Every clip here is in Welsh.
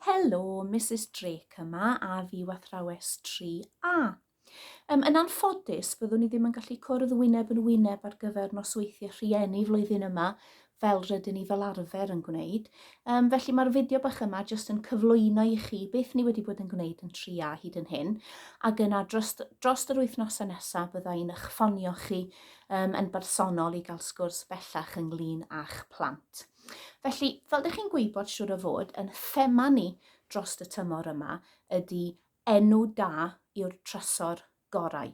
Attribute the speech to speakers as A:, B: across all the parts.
A: Helo, Mrs Drake yma a fi yw athrawes 3A. Yn anffodus, byddwn ni ddim yn gallu cwrdd wyneb yn wyneb ar gyfer nosweithiau rhieni flwyddyn yma, fel rydyn ni fel arfer yn gwneud. Felly mae'r fideo bach yma jyst yn cyflwyno i chi beth ni wedi bod yn gwneud yn 3A hyd yn hyn, ac yna dros yr wythnosau nesaf byddai'n eich ffonio chi yn bersonol i gael sgwrs bellach ynglyn â'ch plant. Felly, fel ydych chi'n gwybod siwr o fod, yn thema ni dros y tymor yma ydy enw da i'r trysor gorau.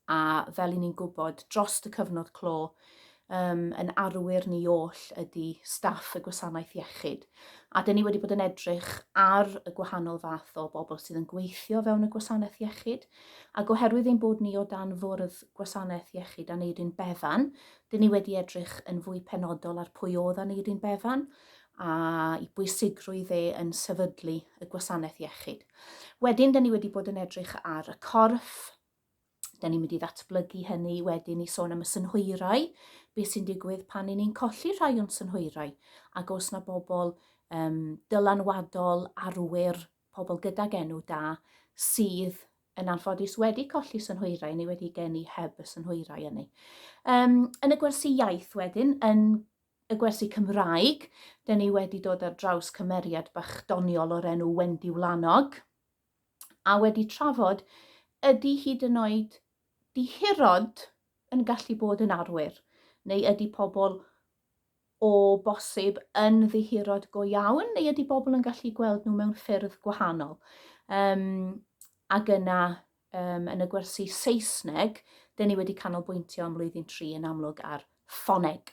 A: A fel i ni'n gwybod, dros y cyfnod clo, yn arwyr ni oll ydy staff y gwasanaeth iechyd. A dyn ni wedi bod yn edrych ar y gwahanol fath o bobl sydd yn gweithio fewn y gwasanaeth iechyd. Ac oherwydd ein bod ni o dan fwrdd gwasanaeth iechyd Aneirin Bevan, dyn ni wedi edrych yn fwy penodol ar pwy oedd Aneirin Bevan a i bwysigrwydd yn sefydlu y gwasanaeth iechyd. Wedyn, dyn ni wedi bod yn edrych ar y corff. Da ni'n mynd i ddatblygu hynny wedyn i sôn am y synhwyrau, beth sy'n digwydd pan ni'n colli rhai o'n synhwyrau, ac oes na bobl dylanwadol, arwyr, pobl gydag enw da, sydd yn anffodus wedi colli synhwyrau neu wedi geni heb y synhwyrau hynny. Yn y gwersi iaith wedyn, yn y gwersi Cymraeg, da ni wedi dod ar draws cymeriad bach doniol o'r enw Wendy Wlanog, a wedi trafod ydy hyd yn oed dihirod yn gallu bod yn arwyr, neu ydy pobl o bosib yn ddihirod go iawn, neu ydy bobl yn gallu gweld nhw mewn ffyrdd gwahanol. Ac yna, yn y gwersi Saesneg, dyn ni wedi canolbwyntio am flwyddyn 3 yn amlwg ar ffoneg,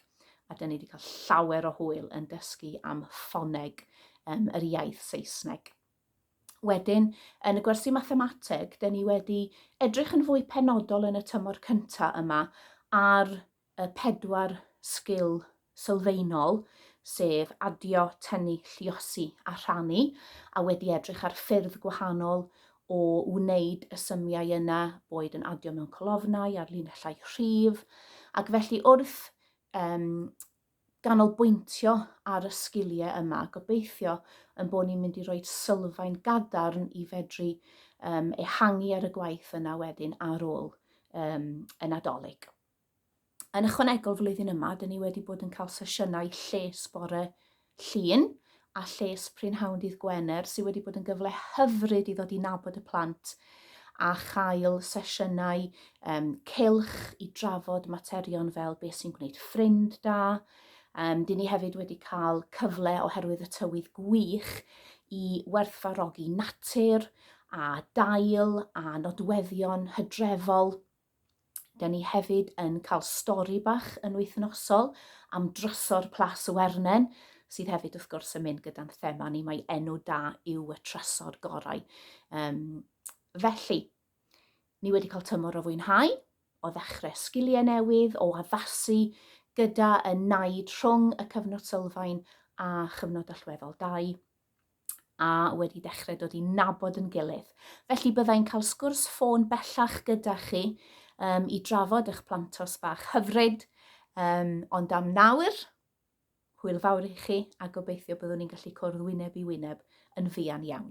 A: a dyn ni wedi cael llawer o hwyl yn dysgu am ffoneg yr iaith Saesneg. Wedyn, yn y gwersi mathemateg, dyn ni wedi edrych yn fwy penodol yn y tymor cyntaf yma ar y 4 sgil sylfaenol, sef adio, tynnu, lluosi a rhannu, a wedi edrych ar ffyrdd gwahanol o wneud y symiau yna, boed yn adio mewn colofnau a'r linellau rhif, ac felly wrth ganolbwyntio ar y sgiliau yma, gobeithio yn bod ni'n mynd i roi sylfaen gadarn i fedru ehangu ar y gwaith yna wedyn ar ôl y Nadolig. Yn ychwanegol flwyddyn yma, dyn ni wedi bod yn cael sesiynau lles bore llun a lles prynhawn dydd Gwener sydd wedi bod yn gyfle hyfryd i ddod i nabod y plant a chael sesiynau cylch i drafod materion fel beth sy'n gwneud ffrind da. Dyn ni hefyd wedi cael cyfle oherwydd y tywydd gwych i werthfawrogi natur a dail a nodweddion hydrefol. Dyn ni hefyd yn cael stori bach yn wythnosol am drysor Plas y Wernen, sydd hefyd wrth gwrs yn mynd gyda'n thema ni, mae enw da yw y trysor gorau. Felly, ni wedi cael tymor o fwynhau, o ddechrau sgiliau newydd, o addasu gyda y naid rhwng y cyfnod sylfaen a chyfnod allweddol 2, a wedi dechrau dod i nabod yn gilydd. Felly byddai'n cael sgwrs ffôn bellach gyda chi i drafod eich plantos bach hyfryd, ond am nawr, hwyl fawr i chi, a gobeithio byddwn ni'n gallu cwrdd wyneb i wyneb yn fuan iawn.